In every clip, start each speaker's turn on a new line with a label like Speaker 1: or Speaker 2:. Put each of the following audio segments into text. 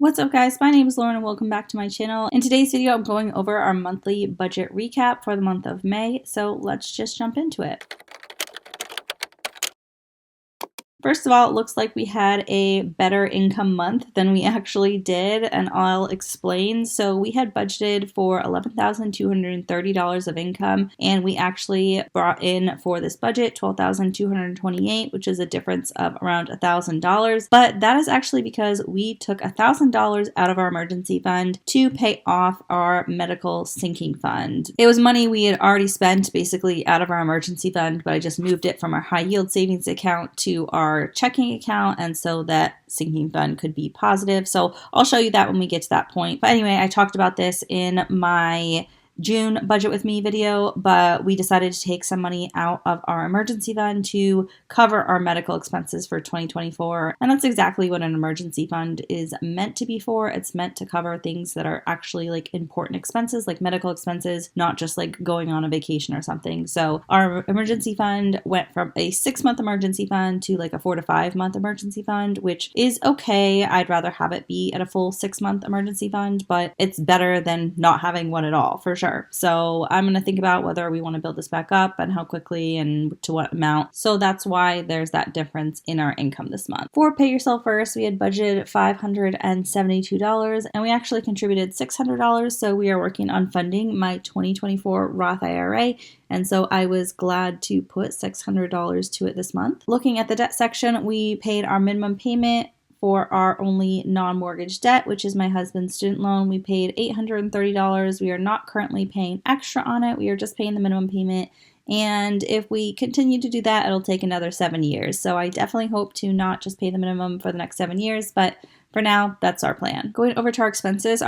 Speaker 1: What's up guys, my name is Lauren and welcome back to my channel. In today's video, I'm going over our monthly budget recap for the month of May, so let's just jump into it. First of all, it looks like we had a better income month than we actually did, and I'll explain. So we had budgeted for $11,230 of income, and we actually brought in for this budget $12,228, which is a difference of around $1,000. But that is actually because we took $1,000 out of our emergency fund to pay off our medical sinking fund. It was money we had already spent basically out of our emergency fund, but I just moved it from our high yield savings account to our checking account, and so that sinking fund could be positive. So I'll show you that when we get to that point. But anyway, I talked about this in my June budget with me video, but we decided to take some money out of our emergency fund to cover our medical expenses for 2024. And that's exactly what an emergency fund is meant to be for. It's meant to cover things that are actually like important expenses, like medical expenses, not just like going on a vacation or something. So our emergency fund went from a 6-month emergency fund to like a 4 to 5 month emergency fund, which is okay. I'd rather have it be at a full 6-month emergency fund, but it's better than not having one at all for sure. So I'm going to think about whether we want to build this back up and how quickly and to what amount. So that's why there's that difference in our income this month. For Pay Yourself First, we had budgeted $572 and we actually contributed $600. So we are working on funding my 2024 Roth IRA. And so I was glad to put $600 to it this month. Looking at the debt section, we paid our minimum payment for our only non-mortgage debt, which is my husband's student loan. We paid $830. We are not currently paying extra on it. We are just paying the minimum payment. And if we continue to do that, it'll take another 7 years. So I definitely hope to not just pay the minimum for the next 7 years, but for now, that's our plan. Going over to our expenses,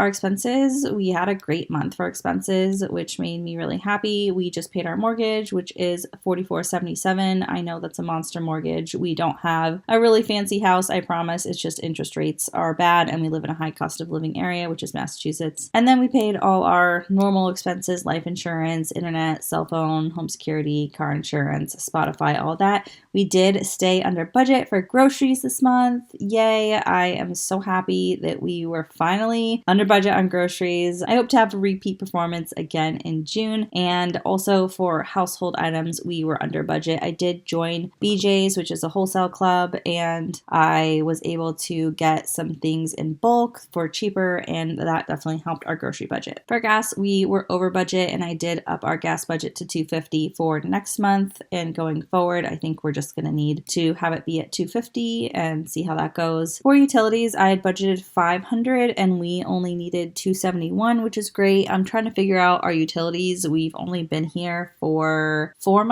Speaker 1: we had a great month for expenses, which made me really happy. We just paid our mortgage, which is $44.77. I know that's a monster mortgage. We don't have a really fancy house, I promise. It's just interest rates are bad and we live in a high cost of living area, which is Massachusetts. And then we paid all our normal expenses, life insurance, internet, cell phone, home security, car insurance, Spotify, all that. We did stay under budget for groceries this month. Yay, I am so happy that we were finally under budget on groceries. I hope to have a repeat performance again in June. And also for household items, we were under budget. I did join BJ's, which is a wholesale club, and I was able to get some things in bulk for cheaper, and that definitely helped our grocery budget. For gas, we were over budget, and I did up our gas budget to $250 for next month. And going forward, I think we're just going to need to have it be at $250 and see how that goes. For utilities, I had budgeted $500 and we only needed $271, which is great. I'm trying to figure out our utilities. We've only been here for 5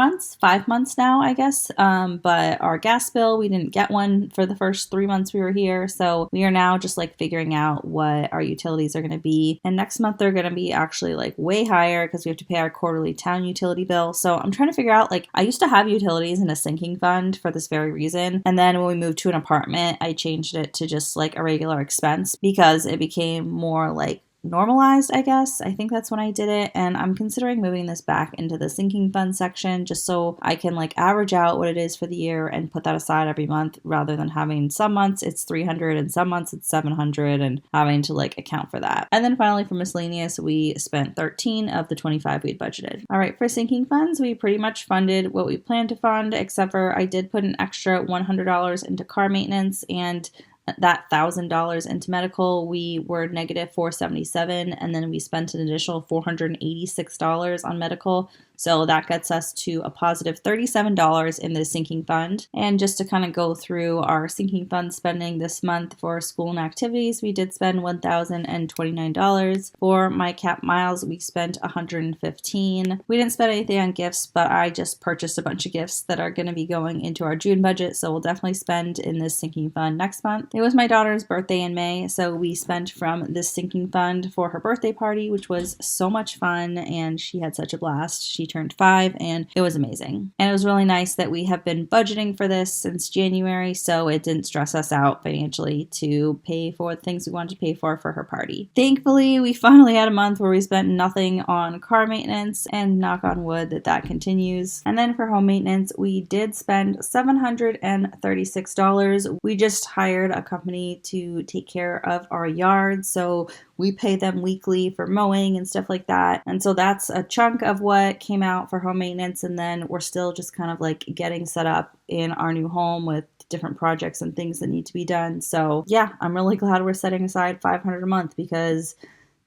Speaker 1: months now, I guess. But our gas bill, we didn't get one for the first 3 months we were here. So we are now just like figuring out what our utilities are going to be. And next month they're going to be actually like way higher because we have to pay our quarterly town utility bill. So I'm trying to figure out, like, I used to have utilities in a sinking fund for this very reason. And then when we moved to an apartment, I changed it to just like a regular expense because it became more like normalized, I guess. I think that's when I did it, and I'm considering moving this back into the sinking fund section just so I can like average out what it is for the year and put that aside every month rather than having some months it's $300 and some months it's $700 and having to like account for that. And then finally for miscellaneous, we spent 13 of the 25 we'd budgeted. All right, for sinking funds, we pretty much funded what we planned to fund, except for I did put an extra $100 into car maintenance and that $1,000 into medical. We were negative $477, and then we spent an additional $486 on medical. So that gets us to a positive $37 in the sinking fund. And just to kind of go through our sinking fund spending this month for school and activities, we did spend $1,029. For my cap miles, we spent $115. We didn't spend anything on gifts, but I just purchased a bunch of gifts that are going to be going into our June budget. So we'll definitely spend in this sinking fund next month. It was my daughter's birthday in May, so we spent from this sinking fund for her birthday party, which was so much fun, and she had such a blast. She turned 5, and it was amazing. And it was really nice that we have been budgeting for this since January, so it didn't stress us out financially to pay for the things we wanted to pay for her party. Thankfully, we finally had a month where we spent nothing on car maintenance, and knock on wood that continues. And then for home maintenance, we did spend $736. We just hired a company to take care of our yard, so we pay them weekly for mowing and stuff like that. And so that's a chunk of what came out for home maintenance. And then we're still just kind of like getting set up in our new home with different projects and things that need to be done. So yeah, I'm really glad we're setting aside $500 a month, because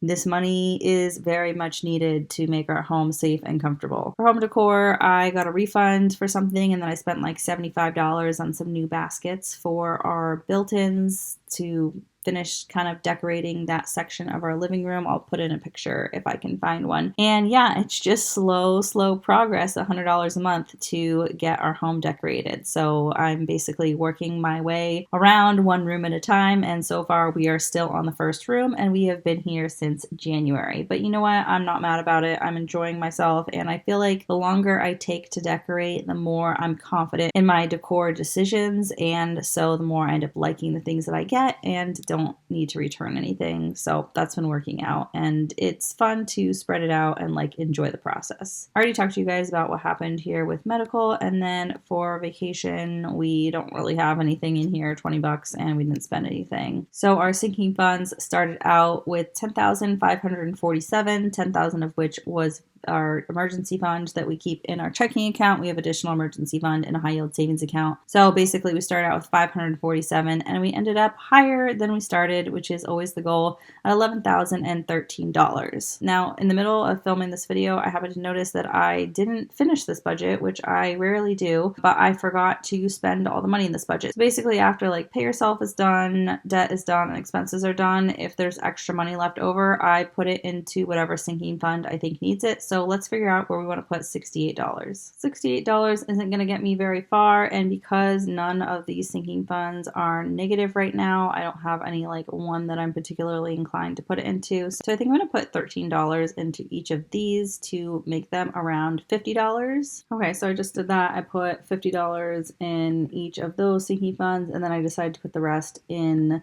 Speaker 1: this money is very much needed to make our home safe and comfortable. For home decor, I got a refund for something, and then I spent like $75 on some new baskets for our built-ins to finish kind of decorating that section of our living room. I'll put in a picture if I can find one. And yeah, it's just slow progress, $100 a month to get our home decorated. So I'm basically working my way around one room at a time. And so far we are still on the first room, and we have been here since January. But you know what? I'm not mad about it. I'm enjoying myself. And I feel like the longer I take to decorate, the more I'm confident in my decor decisions. And so the more I end up liking the things that I get and don't need to return anything. So that's been working out, and it's fun to spread it out and like enjoy the process. I already talked to you guys about what happened here with medical, and then for vacation, we don't really have anything in here, $20, and we didn't spend anything. So our sinking funds started out with $10,547, $10,000 of which was our emergency fund that we keep in our checking account. We have additional emergency fund and a high yield savings account. So basically we started out with $547, and we ended up higher than we started, which is always the goal, at $11,013. Now, in the middle of filming this video, I happened to notice that I didn't finish this budget, which I rarely do, but I forgot to spend all the money in this budget. So basically after like pay yourself is done, debt is done, and expenses are done, if there's extra money left over, I put it into whatever sinking fund I think needs it. So let's figure out where we want to put $68. $68 isn't going to get me very far, and because none of these sinking funds are negative right now, I don't have any like one that I'm particularly inclined to put it into. So I think I'm going to put $13 into each of these to make them around $50. Okay, so I just did that. I put $50 in each of those sinking funds, and then I decided to put the rest in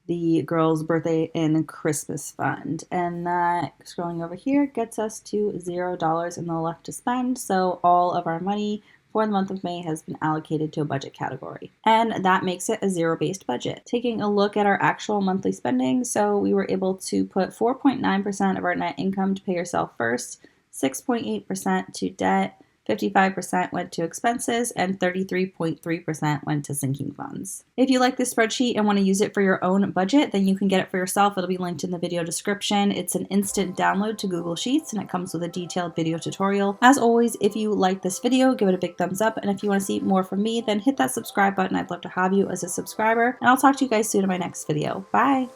Speaker 1: the girls' birthday and Christmas fund. And that, scrolling over here, gets us to $0 in the left to spend. So all of our money for the month of May has been allocated to a budget category. And that makes it a zero-based budget. Taking a look at our actual monthly spending, so we were able to put 4.9% of our net income to pay yourself first, 6.8% to debt, 55% went to expenses, and 33.3% went to sinking funds. If you like this spreadsheet and want to use it for your own budget, then you can get it for yourself. It'll be linked in the video description. It's an instant download to Google Sheets, and it comes with a detailed video tutorial. As always, if you like this video, give it a big thumbs up, and if you want to see more from me, then hit that subscribe button. I'd love to have you as a subscriber, and I'll talk to you guys soon in my next video. Bye!